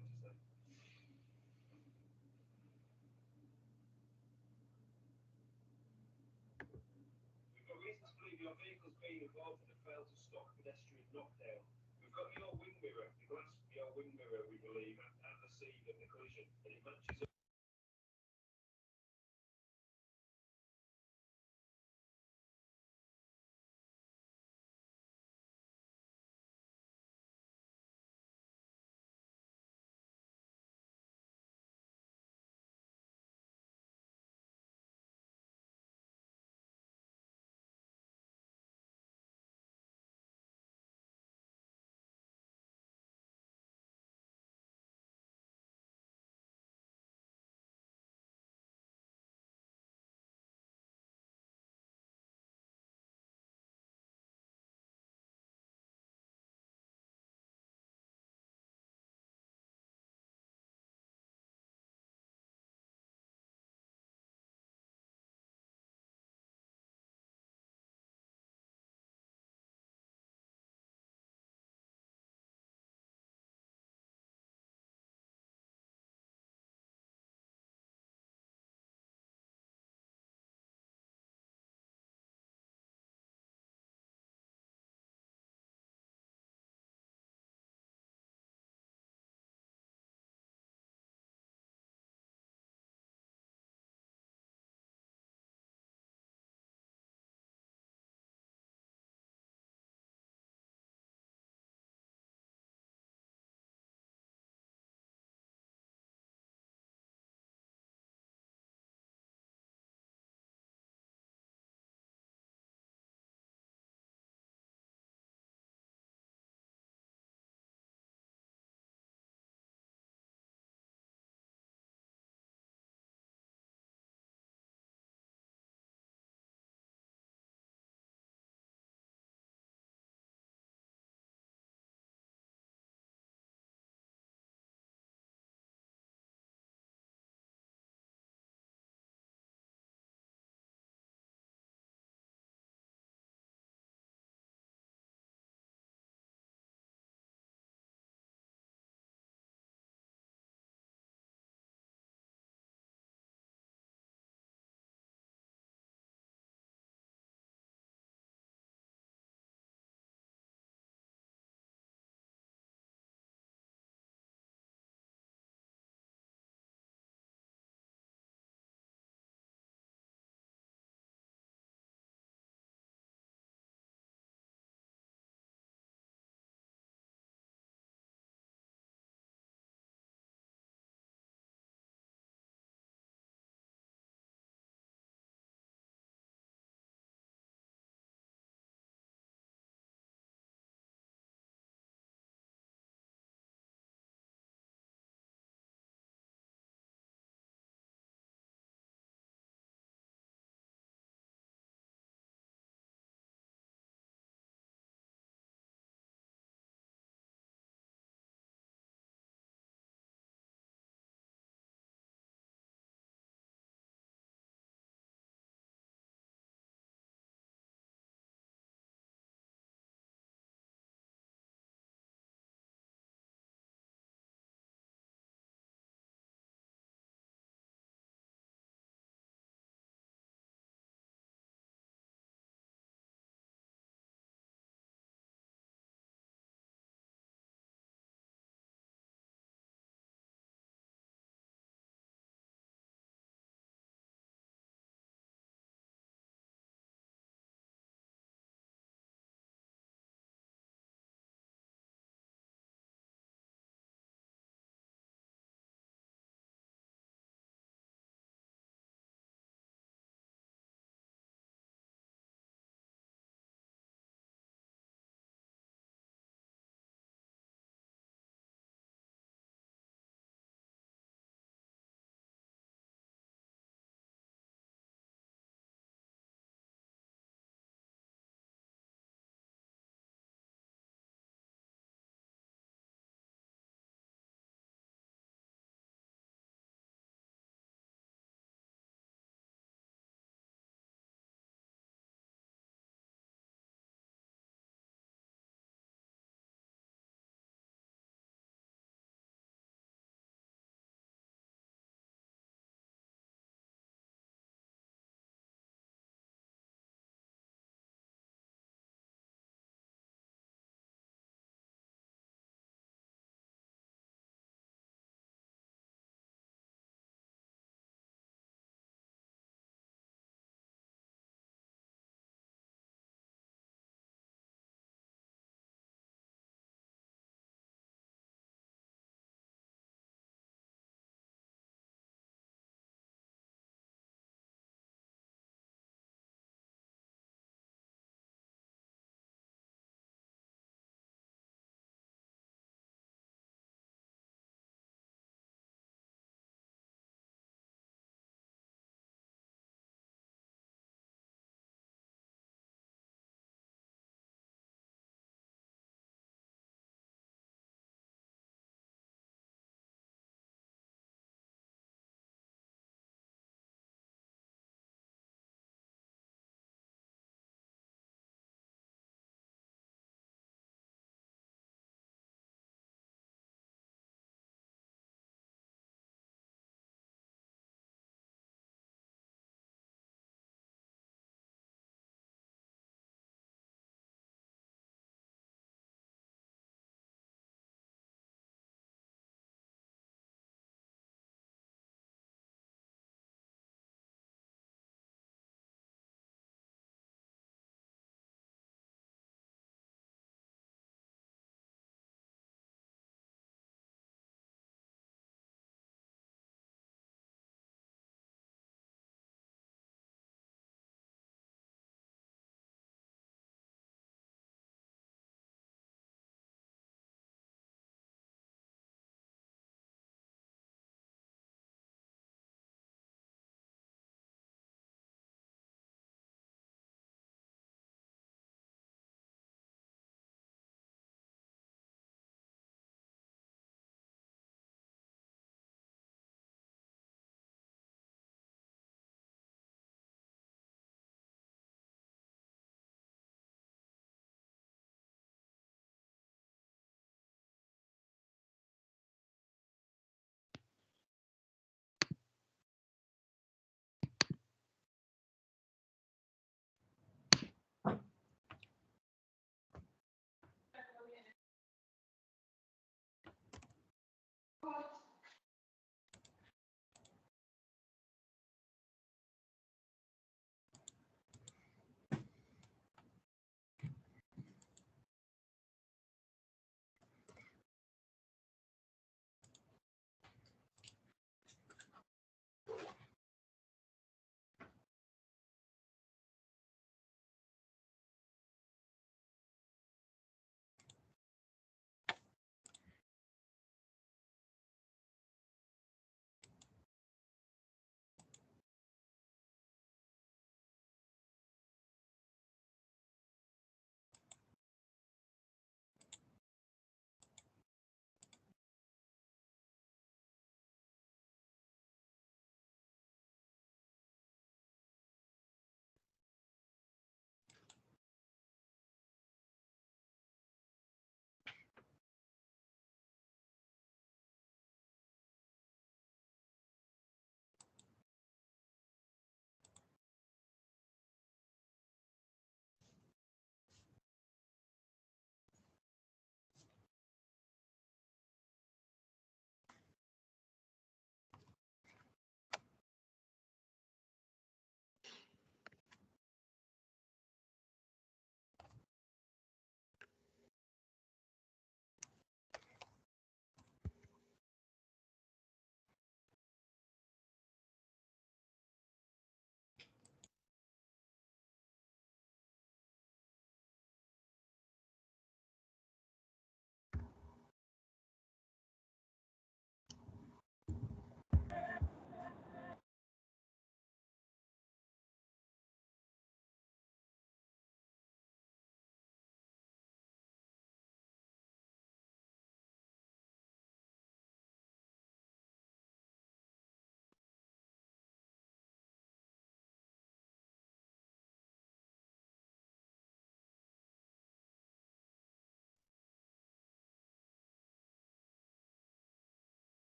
got to say. We've got reasons to believe your vehicle's been involved in a failed to stop pedestrian knockdown. We've got your wing mirror, the glass of your wing mirror, we believe, at the scene of the collision, and it matches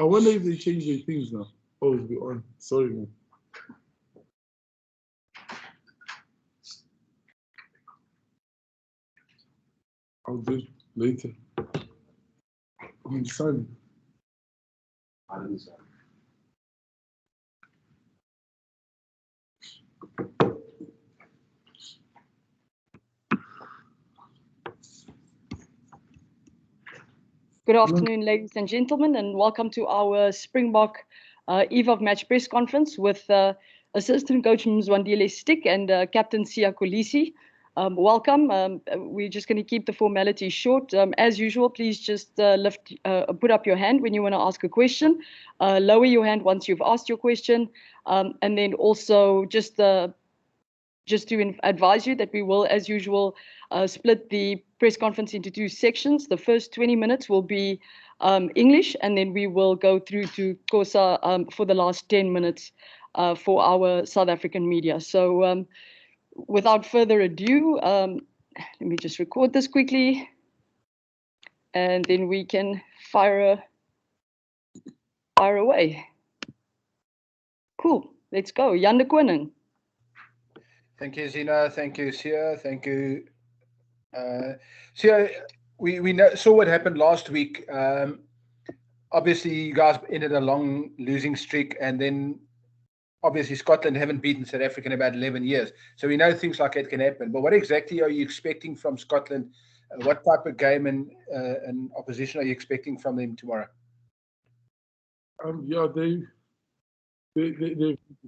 I wonder if they change their things now. Oh, it's be on. Sorry, man. I'll do it later. I'm deciding. Good afternoon, ladies and gentlemen, and welcome to our Springbok Eve of Match press conference with Assistant Coach Mzwandile Stick and Captain Kolisi. Welcome. We're just going to keep the formalities short. As usual, please just put up your hand when you want to ask a question. Lower your hand once you've asked your question, and then also just to advise you that we will, as usual, split the press conference into two sections. The first 20 minutes will be English, and then we will go through to Xhosa for the last 10 minutes for our South African media. So without further ado, let me just record this quickly, and then we can fire away. Cool, let's go. Jan de Koning. Thank you, Zina. Thank you, Sia. Thank you. Sia, we saw what happened last week. Obviously, you guys ended a long losing streak, and then obviously Scotland haven't beaten South Africa in about 11 years. So we know things like that can happen. But what exactly are you expecting from Scotland? What type of game and opposition are you expecting from them tomorrow? Yeah,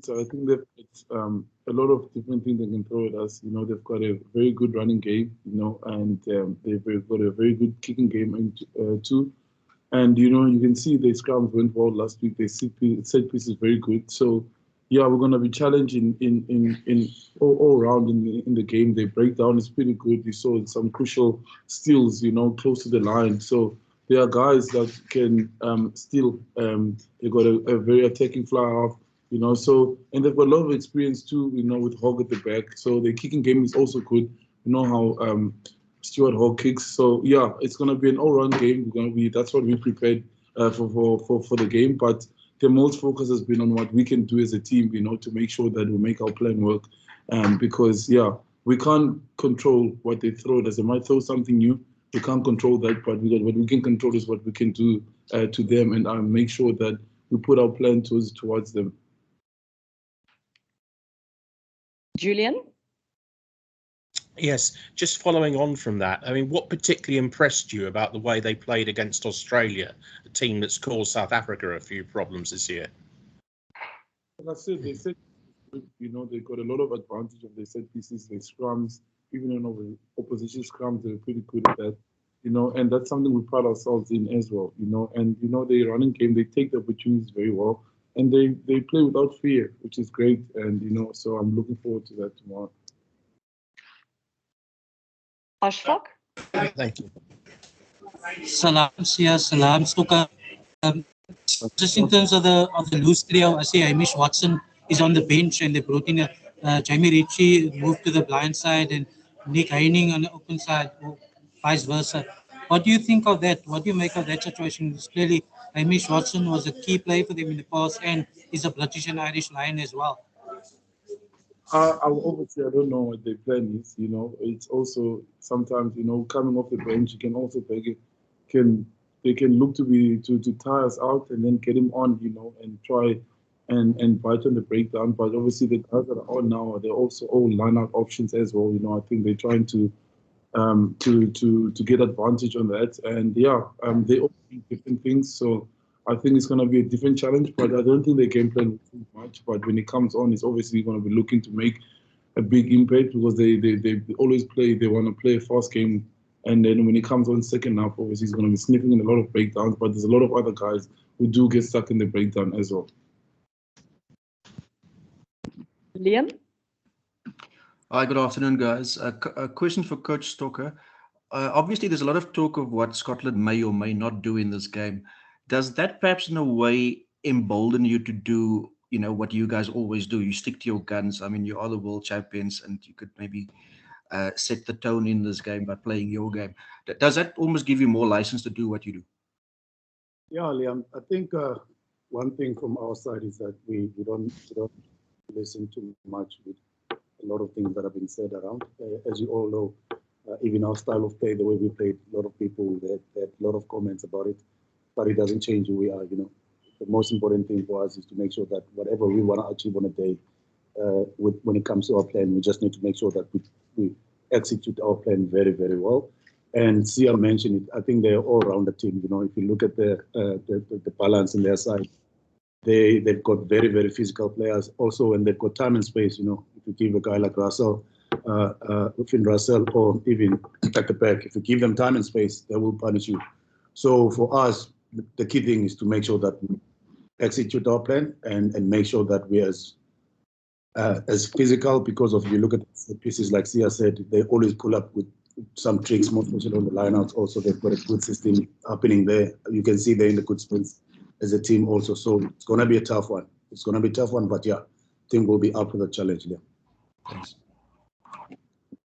so I think that it's a lot of different things they can throw at us. You know, they've got a very good running game, you know, and they've got a very good kicking game too. And, you know, you can see the scrums went well last week. They set pieces very good. So, yeah, we're going to be challenging in all around in the game. Their breakdown is pretty good. You saw some crucial steals, you know, close to the line. So there are guys that can steal. They've got a very attacking fly off, you know. So, and they've got a lot of experience too, you know, with Hogg at the back. So the kicking game is also good. You know how Stuart Hogg kicks. So yeah, it's gonna be an all-round game. That's what we prepared for the game. But the most focus has been on what we can do as a team, you know, to make sure that we make our plan work. Because yeah, we can't control what they throw at us. They might throw something new. We can't control that, but what we can control is what we can do to them, and make sure that we put our plan towards them. Julian? Yes, just following on from that, I mean, what particularly impressed you about the way they played against Australia, a team that's caused South Africa a few problems this year? Like I said, they said, you know, they got a lot of advantage of their set pieces, their scrums, even in opposition scrums, they're pretty good at that, you know, and that's something we pride ourselves in as well, you know, and, you know, they running game, they take the opportunities very well, and they play without fear, which is great, and, you know, so I'm looking forward to that tomorrow. Ashfaq? Thank you. Salam, Sia, salam, Stuka. Just in terms of the loose trio, I see Hamish Watson is on the bench, and they brought in Jamie Ritchie, moved to the blind side, and Nick Heining on the open side, or vice versa. What do you think of that? What do you make of that situation? It's clearly, Hamish Watson was a key player for them in the past, and he's a British and Irish Lion as well. Obviously, I don't know what their plan is. You know, it's also sometimes, you know, coming off the bench, you can also they can look to tire us out and then get him on, you know, and try and bite on the breakdown. But obviously, the guys that are on now, they're also all line-out options as well. You know, I think they're trying to get advantage on that. And yeah, they all do different things. So I think it's going to be a different challenge, but I don't think they game plan too much. But when it comes on, it's obviously going to be looking to make a big impact because they always they want to play a fast game. And then when it comes on second half, obviously he's going to be sniffing in a lot of breakdowns, but there's a lot of other guys who do get stuck in the breakdown as well. Liam? Hi, good afternoon, guys. A question for Coach Stocker. Obviously, there's a lot of talk of what Scotland may or may not do in this game. Does that perhaps in a way embolden you to do, you know, what you guys always do? You stick to your guns. I mean, you are the world champions, and you could maybe set the tone in this game by playing your game. Does that almost give you more license to do what you do? Yeah, Liam, I think one thing from our side is that we don't listen too much with a lot of things that have been said around. As you all know, even our style of play, the way we played, a lot of people had a lot of comments about it, but it doesn't change who we are. You know, the most important thing for us is to make sure that whatever we want to achieve on a day, when it comes to our plan, we just need to make sure that we execute our plan very, very well. And Sia mentioned it. I think they're all around the team. You know, if you look at the balance in their side, they've got very, very physical players. Also, when they've got time and space, you know, if you give a guy like Russell, Finn Russell, or even at the back, if you give them time and space, they will punish you. So for us, the key thing is to make sure that we execute our plan and make sure that we as physical, because of, you look at pieces like Sia said, they always pull up with some tricks, more especially on the lineouts. Also, they've got a good system happening there. You can see they're in the good sprints as a team also. So it's going to be a tough one. It's going to be a tough one, but yeah, I think we'll be up for the challenge. Yeah. Thanks.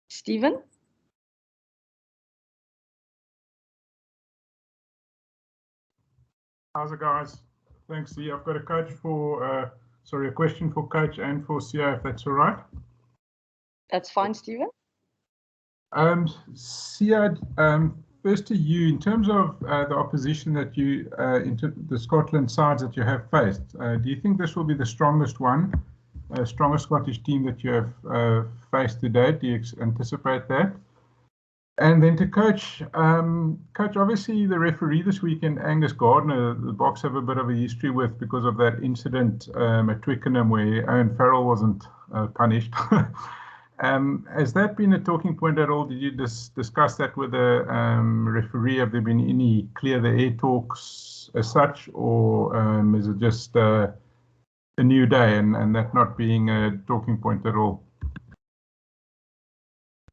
Stephen? How's it, guys? Thanks. Yeah, I've got a question for Coach and for Sia, if that's all right. That's fine, Stephen. Sia, first to you, in terms of the opposition that you, the Scotland sides that you have faced, do you think this will be the strongest strongest Scottish team that you have faced to date? Do you anticipate that? And then to Coach, Coach, obviously the referee this weekend, Angus Gardner, the Boks have a bit of a history with because of that incident at Twickenham where Owen Farrell wasn't punished. Has that been a talking point at all? Did you discuss that with the referee? Have there been any clear the air talks as such, or is it just a new day and that not being a talking point at all?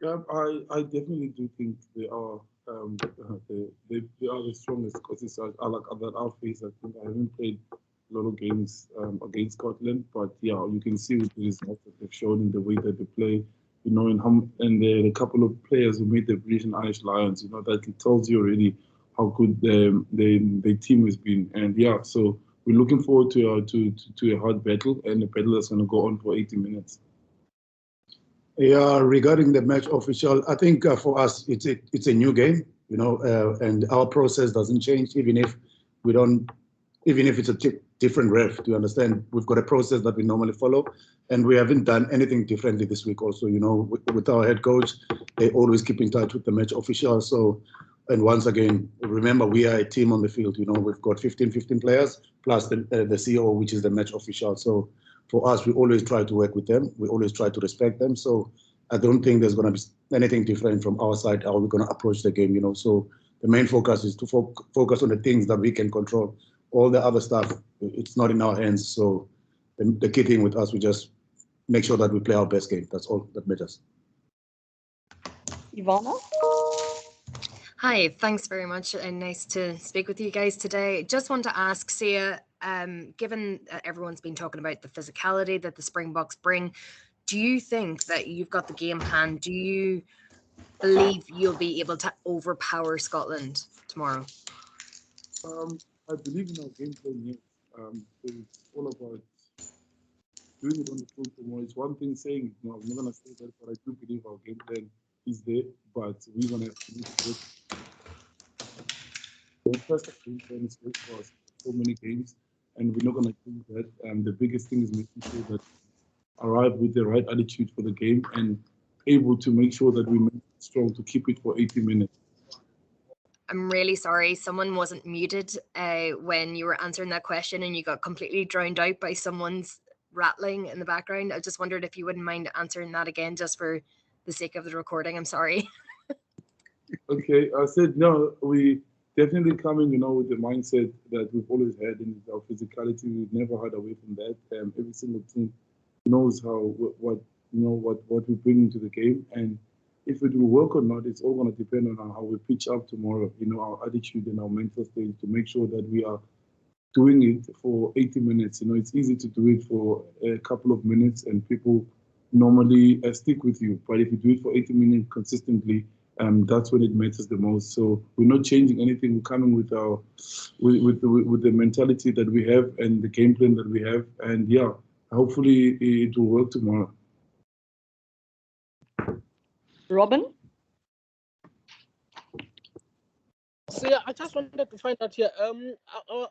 Yeah, I definitely do think they are they are the strongest Scottish side. Like that our face, I think I haven't played a lot of games against Scotland, but yeah, you can see with the results that they've shown in the way that they play, you know, and there are a couple of players who made the British and Irish Lions, you know, that it tells you already how good the team has been. And yeah, so we're looking forward to a hard battle, and a battle that's going to go on for 80 minutes. Yeah, regarding the match official, I think for us it's a new game, you know, and our process doesn't change even if it's a different ref. Do you understand? We've got a process that we normally follow, and we haven't done anything differently this week. Also, you know, with our head coach, they always keep in touch with the match official. So, and once again, remember we are a team on the field. You know, we've got 15 players plus the CEO, which is the match official. So. For us, we always try to work with them. We always try to respect them. So I don't think there's going to be anything different from our side, how we're going to approach the game, you know. So the main focus is to focus on the things that we can control. All the other stuff, it's not in our hands. So the key thing with us, we just make sure that we play our best game. That's all that matters. Ivana? Hi, thanks very much, and nice to speak with you guys today. Just want to ask Sia, given that everyone's been talking about the physicality that the Springboks bring, do you think that you've got the game plan? Do you believe you'll be able to overpower Scotland tomorrow? I believe in our game plan, yes. It's all about doing it on the field tomorrow. It's one thing saying it. No, I'm not going to say that, but I do believe our game plan is there, but we're going to have to do it. The first game plan is great for us. So many games, and we're not going to do that. The biggest thing is making sure that we arrive with the right attitude for the game and able to make sure that we make it strong to keep it for 80 minutes. I'm really sorry. Someone wasn't muted when you were answering that question and you got completely drowned out by someone's rattling in the background. I just wondered if you wouldn't mind answering that again just for the sake of the recording. I'm sorry. Okay, I said, no, we definitely coming, you know, with the mindset that we've always had in our physicality. We've never hide away from that. Every single team knows what we bring into the game, and if it will work or not, it's all going to depend on how we pitch up tomorrow. You know, our attitude and our mental state to make sure that we are doing it for 80 minutes. You know, it's easy to do it for a couple of minutes, and people normally stick with you. But if you do it for 80 minutes consistently, That's when it matters the most. So we're not changing anything. We're coming with with the mentality that we have and the game plan that we have, and yeah, hopefully it will work tomorrow. Robin? So yeah, I just wanted to find out here.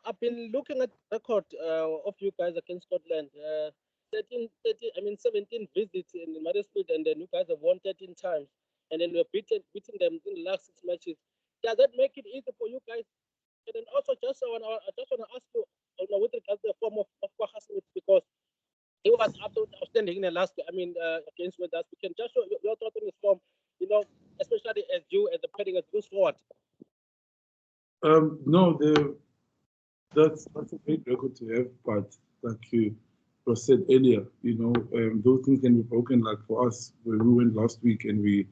I've been looking at the record of you guys against Scotland. 17 visits in Marisfield, and then you guys have won 13 times, and then you're beating them in the last 6 matches. Does that make it easy for you guys? And then also, I just want to ask you, with regards to the form of Kwagga Smith, because he was absolutely outstanding in the last, against with us. We can just show your thoughts on his form, especially as the playing as goes forward. No, that's a great record to have, but like you said earlier, those things can be broken. Like for us, when we went last week and we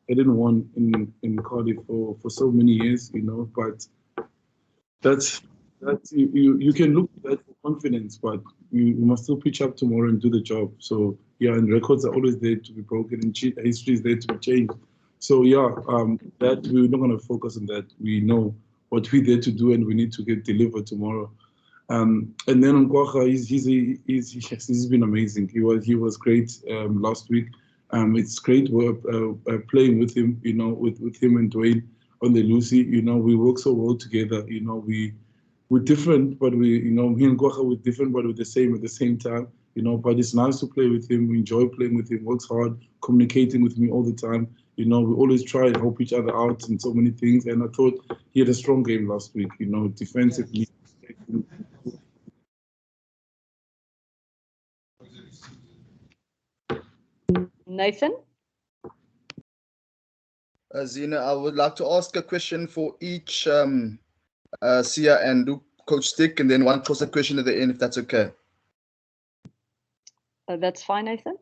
hadn't won in Cardiff for so many years, but that's you can look at that for confidence, but you must still pitch up tomorrow and do the job. So yeah, and records are always there to be broken, and history is there to be changed. So yeah, that we're not going to focus on that. We know what we're there to do, and we need to get delivered tomorrow. And then on Kwagga, he's been amazing. He was great last week. It's great playing with him, with him and Dwayne on the Lucy. We work so well together. We're different, but me and Kwagga we're different, but we're the same at the same time. But it's nice to play with him. We enjoy playing with him. Works hard, communicating with me all the time. We always try and help each other out in so many things. And I thought he had a strong game last week. Defensively. Nathan? Zina, I would like to ask a question for each Sia and Coach Stick, and then one closer question at the end, if that's okay. That's fine, Nathan.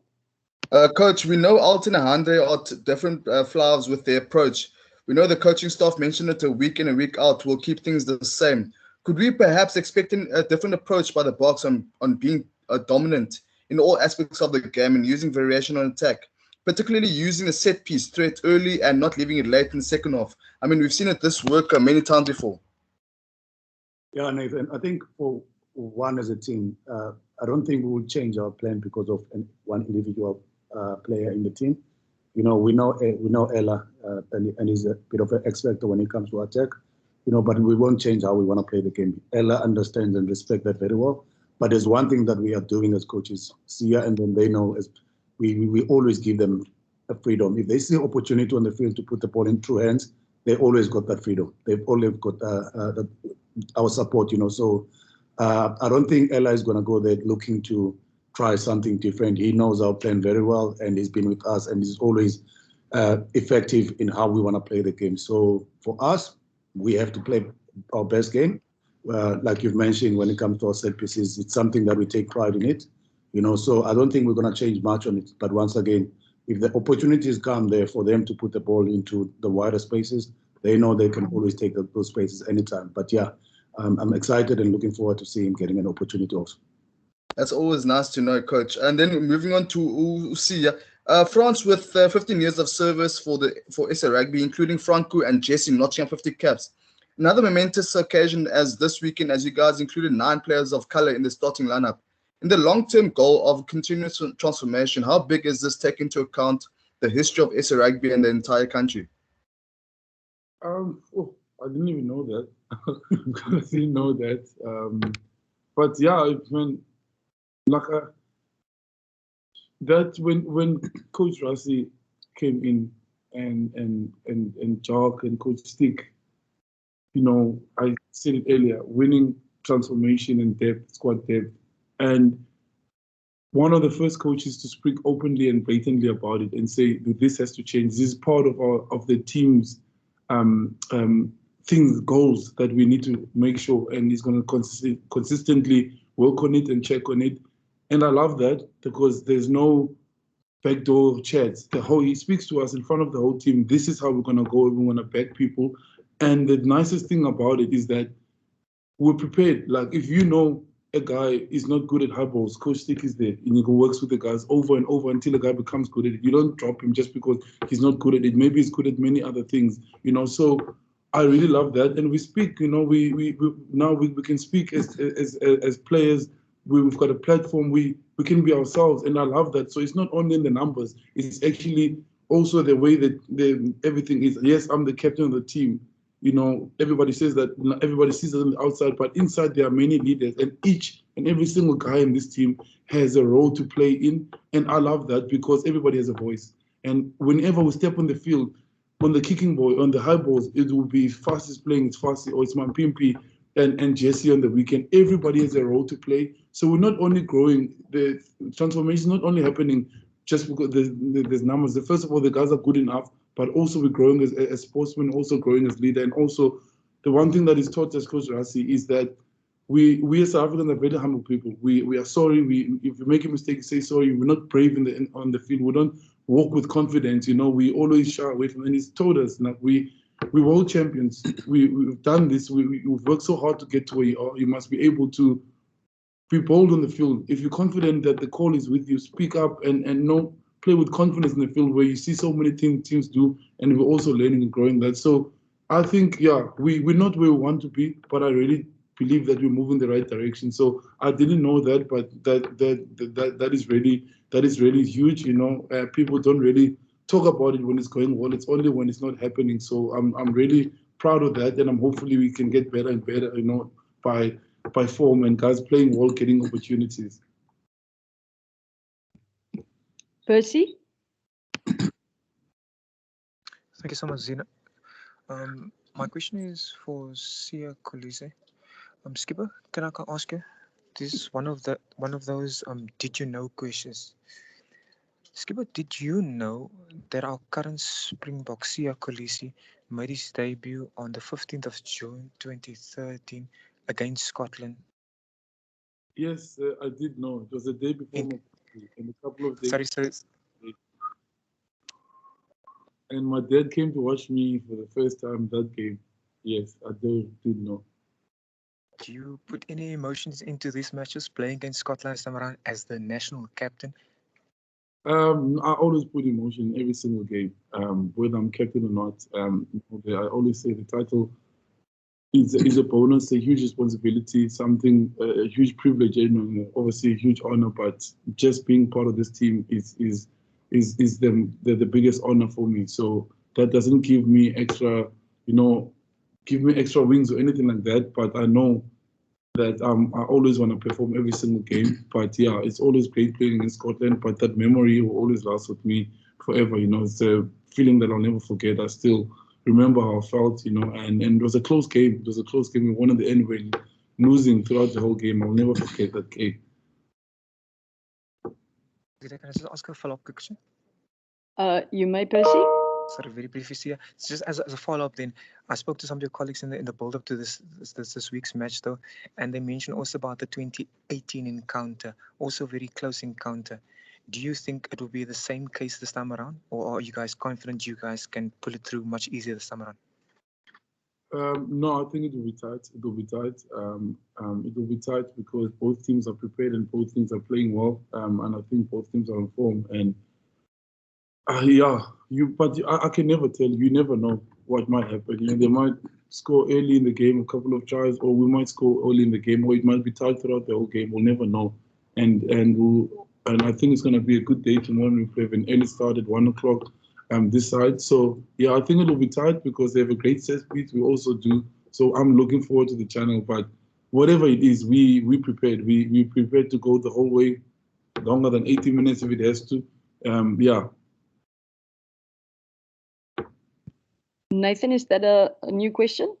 Coach, we know Alton and Andre are different flowers with their approach. We know the coaching staff mentioned it a week in and week out will keep things the same. Could we perhaps expect a different approach by the Boks on being dominant in all aspects of the game and using variation on attack, particularly using a set piece threat early and not leaving it late in the second half? I mean, we've seen it this work many times before. Yeah, Nathan, I think for one as a team, I don't think we will change our plan because of one individual player in the team. We know Ella, and he's a bit of an X factor when it comes to attack. But we won't change how we want to play the game. Ella understands and respects that very well. But there's one thing that we are doing as coaches, Sia, and then they know, as we always give them a freedom. If they see opportunity on the field to put the ball in true hands, they always got that freedom. They've always got our support. So I don't think Ella is going to go there looking to try something different. He knows our plan very well, and he's been with us, and he's always effective in how we want to play the game. So for us, we have to play our best game. Like you've mentioned, when it comes to our set pieces, it's something that we take pride in it. So I don't think we're going to change much on it. But once again, if the opportunities come there for them to put the ball into the wider spaces, they know they can always take those spaces anytime. But yeah, I'm excited and looking forward to seeing him getting an opportunity also. That's always nice to know, Coach. And then moving on to Sia, France with 15 years of service for SA Rugby, including Franco and Jesse notching up 50 caps. Another momentous occasion as this weekend, as you guys included 9 players of color in the starting lineup. In the long-term goal of continuous transformation, how big is this take into account the history of SA Rugby and the entire country? I didn't even know that. I didn't know that. But yeah, when Coach Rassie came in and Jock and Coach Stick, I said it earlier, winning, transformation and depth, squad depth. And one of the first coaches to speak openly and blatantly about it and say that this has to change. This is part of the team's goals that we need to make sure, and he's going to consistently work on it and check on it. And I love that because there's no backdoor chats. He speaks to us in front of the whole team. This is how we're going to go. We want to back people. And the nicest thing about it is that we're prepared. Like, if a guy is not good at high balls, Coach Stick is there and he works with the guys over and over until a guy becomes good at it. You don't drop him just because he's not good at it. Maybe he's good at many other things, you know. So I really love that, and we speak. You know, we now we can speak as players. We've got a platform. We can be ourselves, and I love that. So it's not only in the numbers; it's actually also the way that everything is. Yes, I'm the captain of the team. You know, everybody says that, everybody sees it on the outside, but inside there are many leaders, and each and every single guy in this team has a role to play in, and I love that because everybody has a voice. And whenever we step on the field, on the kicking ball, on the high balls, it will be Fast playing, it's Fast, or it's Mampimpi and Jesse on the weekend. Everybody has a role to play. So we're not only growing, the transformation is not only happening just because there's numbers. First of all, the guys are good enough, but also we're growing as sportsmen, also growing as leader. And also the one thing that is taught as Coach Rassi is that we as South Africans are very humble people. We are sorry. If we make a mistake, say sorry. We're not brave on the field. We don't walk with confidence. You know, we always shy away from it. And he's told us that we're world champions. We've done this. We've worked so hard to get to where you are. You must be able to be bold on the field. If you're confident that the call is with you, speak up and play with confidence in the field where you see so many teams do, and we're also learning and growing that. So I think, yeah, we're not where we want to be, but I really believe that we're moving the right direction. So I didn't know that, but that is really huge. You know, people don't really talk about it when it's going well. It's only when it's not happening. So I'm really proud of that, and hopefully we can get better and better. You know, by form and guys playing well, getting opportunities. Percy? Thank you so much, Zina. My question is for Sia Kolisi. Skipper, can I ask you? This is one of those did you know questions. Skipper, did you know that our current Springbok Sia Kolisi made his debut on the 15th of June 2013 against Scotland? Yes, I did know. It was the day before in a couple of days. Sorry. And my dad came to watch me for the first time that game. Yes, I did know. Do you put any emotions into these matches playing against Scotland this time around as the national captain? I always put emotion in every single game, whether I'm captain or not. I always say the title is a bonus, a huge responsibility, something, a huge privilege, you know, obviously a huge honor. But just being part of this team is the biggest honor for me. So that doesn't give me extra, extra wings or anything like that. But I know that I always want to perform every single game. But yeah, it's always great playing in Scotland. But that memory will always last with me forever. You know, it's a feeling that I'll never forget. I still remember how I felt, you know, and it was a close game. It was a close game. We won at the end, when losing throughout the whole game. I'll never forget that game. Can I just ask a follow-up question? You may, Percy. Sorry, very briefly here. Just as a follow-up, then I spoke to some of your colleagues in the build-up to this week's match, though, and they mentioned also about the 2018 encounter, also a very close encounter. Do you think it will be the same case this time around, or are you guys confident you guys can pull it through much easier this time around? No, I think it will be tight. It will be tight. It will be tight because both teams are prepared and both teams are playing well, and I think both teams are on form. And I can never tell. You never know what might happen. You know, they might score early in the game, a couple of tries, or we might score early in the game, or it might be tight throughout the whole game. We'll never know. And I think it's going to be a good day tomorrow. We have an early start at 1 o'clock this side. So yeah, I think it will be tight because they have a great set speed. We also do. So I'm looking forward to the channel. But whatever it is, we prepared. We prepared to go the whole way, longer than 80 minutes if it has to. Yeah. Nathan, is that a new question?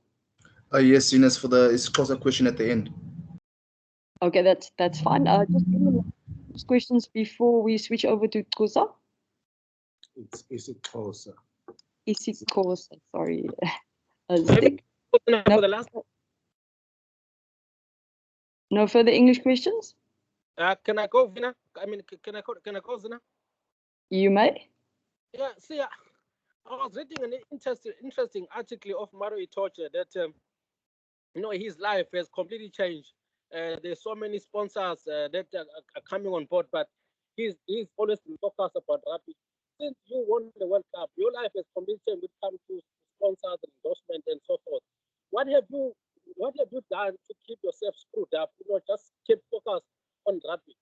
Yes, Ines, it's a question at the end. Okay, that's fine. Just give me questions before we switch over to Kosa. Is it Kosa? Is it Kosa? Sorry. For the last. No further English questions? Can I go, Vina? Can I go, Zina? You may. Yeah, see, I was reading an interesting article of Mario Itoche that his life has completely changed there's so many sponsors that are coming on board, but he's always been focused about rugby. Since you won the World Cup, your life has completely changed when it comes to sponsors and endorsement and so forth. What have you done to keep yourself screwed up? Just keep focused on rugby.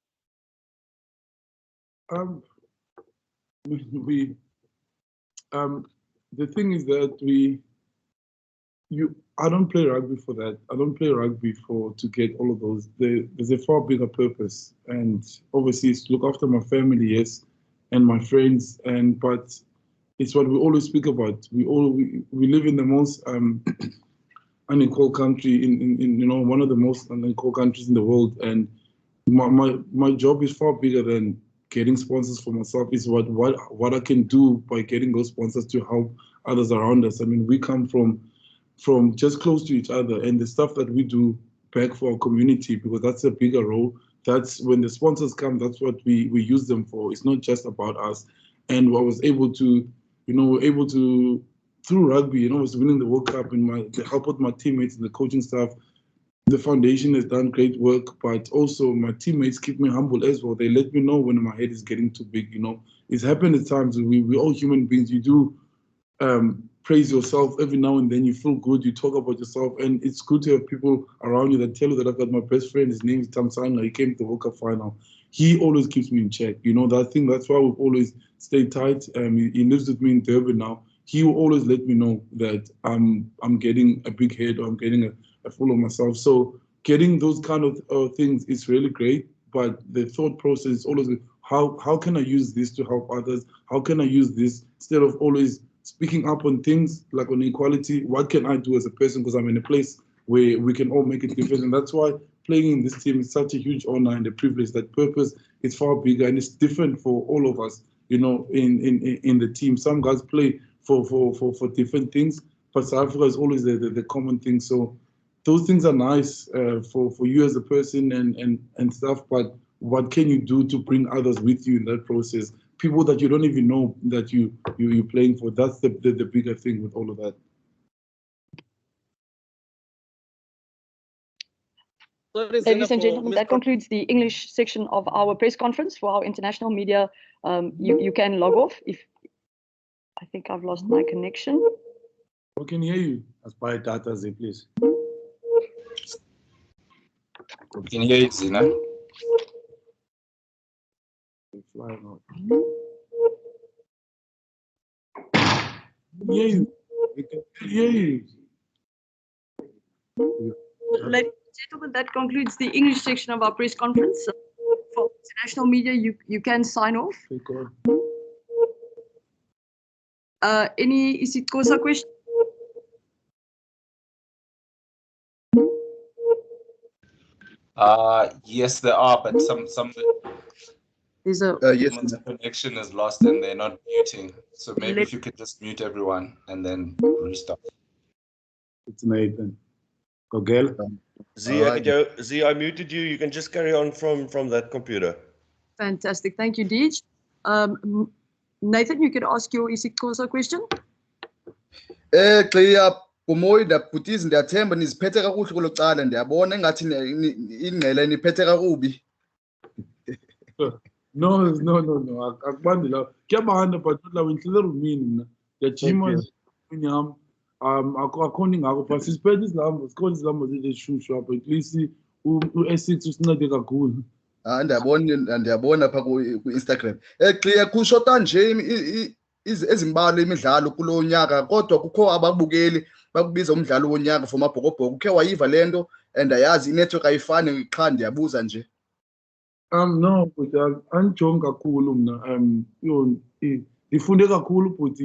The thing is that I don't play rugby for that. I don't play rugby to get all of those. There's a far bigger purpose, and obviously it's to look after my family, yes, and my friends, but it's what we always speak about. We live in the most unequal country in one of the most unequal countries in the world, and my job is far bigger than getting sponsors for myself. Is what I can do by getting those sponsors to help others around us. I mean, we come from just close to each other, and the stuff that we do back for our community, because that's a bigger role. That's when the sponsors come, that's what we use them for. It's not just about us. And I was able to, through rugby, I was winning the World Cup, and the help with my teammates and the coaching staff. The foundation has done great work, but also my teammates keep me humble as well. They let me know when my head is getting too big. It's happened at times. We're all human beings. You do praise yourself every now and then. You feel good. You talk about yourself, and it's good to have people around you that tell you that I've got my best friend. His name is Tamsanga. He came to the World Cup final. He always keeps me in check. That's why we've always stayed tight. He lives with me in Durban now. He will always let me know that I'm getting a big head, or I'm getting a full of myself. So getting those kind of things is really great. But the thought process is always, how can I use this to help others? How can I use this instead of always speaking up on things like on equality? What can I do as a person? Because I'm in a place where we can all make a difference. And that's why playing in this team is such a huge honor and a privilege. That purpose is far bigger, and it's different for all of us, in the team. Some guys play for different things, but South Africa is always the common thing. So those things are nice for you as a person and stuff, but what can you do to bring others with you in that process? People that you don't even know that you're playing for. That's the bigger thing with all of that. Ladies and gentlemen, that concludes the English section of our press conference. For our international media, you can log off. I think I've lost my connection. I can hear you. As by data, please. We can hear you, Zina. Hear you. We can hear you. Ladies and gentlemen, that concludes the English section of our press conference. For international media, you can sign off. Any isiXhosa question? Yes, there are, but some There's a someone's connection is lost and they're not muting. So maybe if you could just mute everyone and then restart. It's Nathan. Kogel. Z, I muted you. You can just carry on from that computer. Fantastic. Thank you, Deej. Nathan, you could ask your isiXhosa question. Clear. Kumoyi ndabhutizi ndiyathemba niziphethe kakuhle kulo cala ndiyabona engathi ingqele niphethe kakubi. No, akubandi la kuyabanda but la wenhlele rumini mina ngiyajima yami akhona ingakho but sisiphethe izilambo sikhona izilambo zeshushu apha at least u-S6 usincede kakhulu. Ndiyabona pha ku-Instagram. Clear kushota nje ezimbalwa imidlalo kulo nyaka kodwa kukho ababukeli bakubiza umdlalo wonyaka for mabhokobhoko. Ukhe wayiva lento and ayazi inetwork ayifani qha ndiyabuza nje. No, but angijongi kakhulu mina ndifunde kakhulu but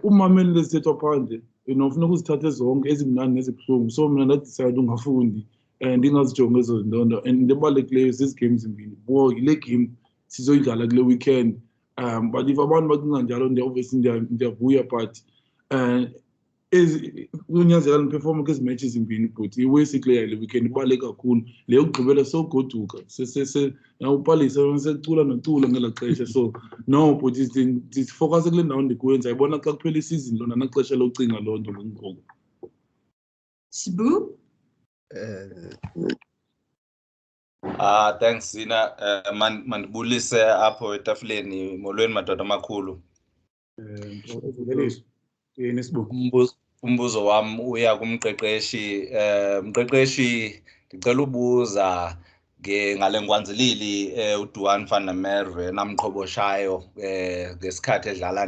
umameli lesithethwa phandle funeka uzithathe zonke ezimnandi nezibuhlungu, so mina ndadicide ungafundi ndingazijongi ezo zinto and ebalulekileyo zezi-game zimbini. Yile game sizoyidlala kule weekend. But if abantu bacinga njalo obviously ndiyavuya but kunyanzela niperforme kwezi matches zimbini but iwesi le weekend ibaluleke kakhulu. Le yokugqibela sogoduka nawupalisa secula nocula ngela xesha, so no but ndifocuse kule ndawo ndikuyenza. Ayibona xa kuphela isizini lona naxesha locinga loo nto ngoku. Sibu? Thanks Zina. Mandibulise apho etafuleni, molweni madoda amakhulu. Umbuzo wam uya kumqeqeshi. Mqeqeshi, ndicela ubuza ngale ngwanzilili uDuan van der Merwe namqhoboshayo ngesikhathi edlala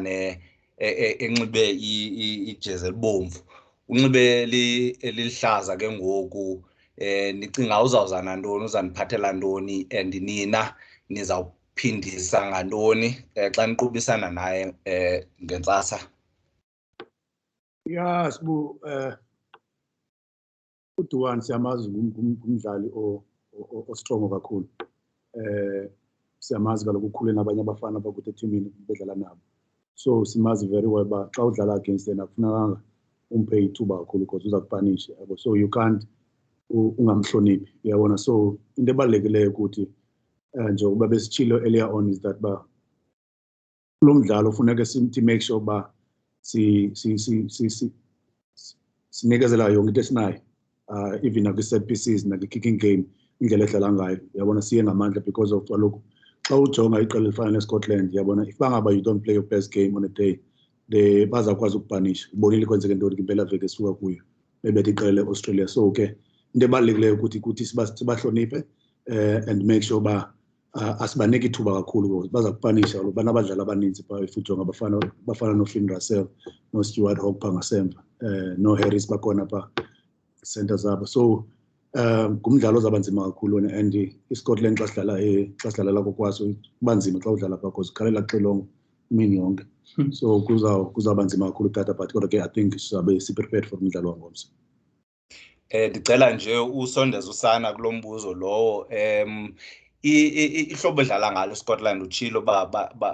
enxibe ijezi elibomvu. Unxibe elihlaza ke ngoku. Nicinga uzawuza nantoni, uzaniphathela ntoni, and nina nizawuphindisa ngantoni xa niqubisana naye ngentsasa? Ya sibu uDuan siyamazi ngumdlali ostrong kakhulu. Siyamazi kaloku ukhule nabanye abafana bakuthi etimini bedlala nabo. So simazi very well ba xa udlala against yena akufunekanga umphe ithuba kakhulu because uza kupanisha. So you can't ungamhloniphi, uyabona. So into ebalulekileyo ukuthi njengoba besitshilo earlier on is that ba lo mdlalo funeka sithi make sure ba sinikezela yonke into esinayo, even nakwi-set pieces nakwi-kicking game, indlela edlala ngayo, uyabona, siye ngamandla because of kaloku xa ujonga iqela elifana neScotland, uyabona, if bangaba you don't play your best game on a day, bazakwazi ukupanisha. Ubonile kwenzeke ntoni kwimpelaveki esuka kuyo bebethe iqela le-Australia. So ke into ebalulekileyo ukuthi sibahloniphe and make sure ba asibaniki ithuba kakhulu because baza kupanisha. Kaloku banabadlali abaninzi phaa if ujonga bafana noFinn Russell, noStuart Hogg phaa ngasemva, noHarris bakhona phaa center zabo. So ngumdlalo ozaba nzima kakhulu and iScotland xa sidlala la kokwaso kuba nzima xa udlala phaa because ukhalela xilongo imini yonke. So kuzawuba nzima kakhulu tata, but kodwa ke I think sizabe si-prepared for umdlalo wangomso. Ndicela nje usondeza usana kulo mbuzo lowo. Ihlobo edlala ngalo Scotland utshilo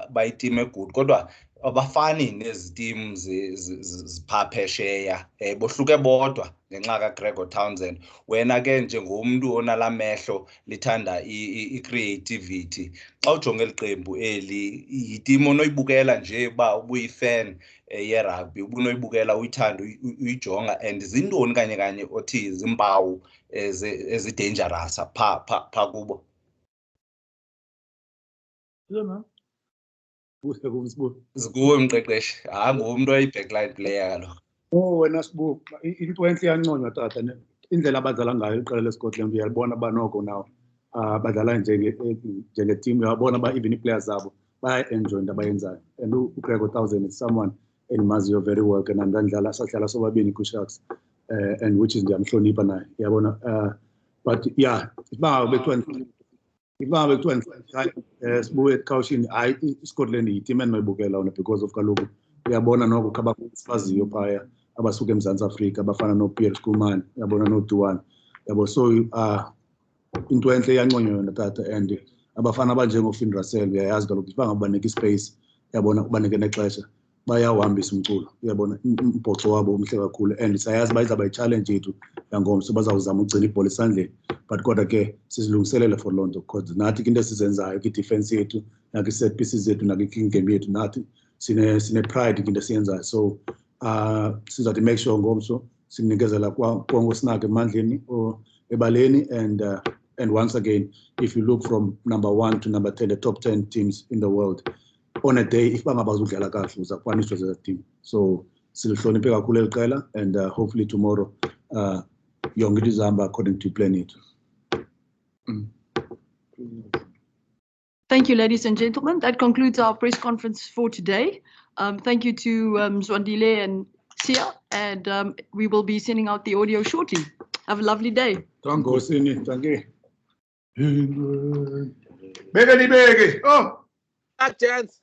bayitimu egood, kodwa abafani nezi timu ziphaa phesheya. Bohluke bodwa ngenxa kaGregor Townsend. Wena ke njengomntu onala mehlo lithanda i-creativity, xa ujonga eli qembu eli, yitimu onoyibukela nje uba ubuyifan yerugby, ubunoyibukela uyithanda uyijonga, and zintoni kanye othi zimpawu ezi-dangerous phaa kubo? Zikuwe mqeqeshi, ngumntu oyi-backline player kaloku. Wena sibu, into entle iyanconywa tata, indlela abadlala ngayo iqela leScotland uyalibona ba noko nawo badlala njengetimu. Uyabona ba even ii-players zabo baya-enjoy into abayenzayo, and uGregor Townsend is someone endimaziyo very well ke sahlala sobabini kwi-Sharks, and which is ndiyamhlonipha naye, uyabona. But yeah, ibanga bekuthiwa sibuye ekhawushini, hayi iScotland yitimu endinoyibukela ona because of kaloku uyabona noko khabasibaziyo phaya abasuka eMzantsi Afrika abafana noPierre Schoeman, uyabona, noDuan, yabo. So into entle iyanconywa yona tata, and abafana abanjengoFinn Russell uyayazi kaloku ibanga ubanike ispace, uyabona, ubanike nexesha, bayawuhambisa umculo, uyabona, umbhoxo wabo umhle kakhulu, and sayazi bayizawuba yi-challenge yethu yangomso, bazawuzama ukugcina ibhola esandleni. But kodwa ke sizilungiselele for loo nto because nathi into esizenzayo kwi-defense yethu nakwi-set pieces zethu nakwi-kicking game yethu, nathi sine-pride kwinto esiyenzayo. So sizawuthi make sure ngomso simnikezela konke esinako emandleni or ebaleni, and once again, if you look from number 1 to number 10, the top 10 teams in the world, on a day, if bangaba uzudlala kahle uzakupanishwa zeza team. So silihloniphe kakhulu eli qela, and hopefully tomorrow yonke into izahamba according to plan yethu. Thank you, ladies and gentlemen. That concludes our press conference for today. Thank you to Mzwandile and Sia, and we will be sending out the audio shortly. Have a lovely day. Thank you. Biggie. Oh, Gents.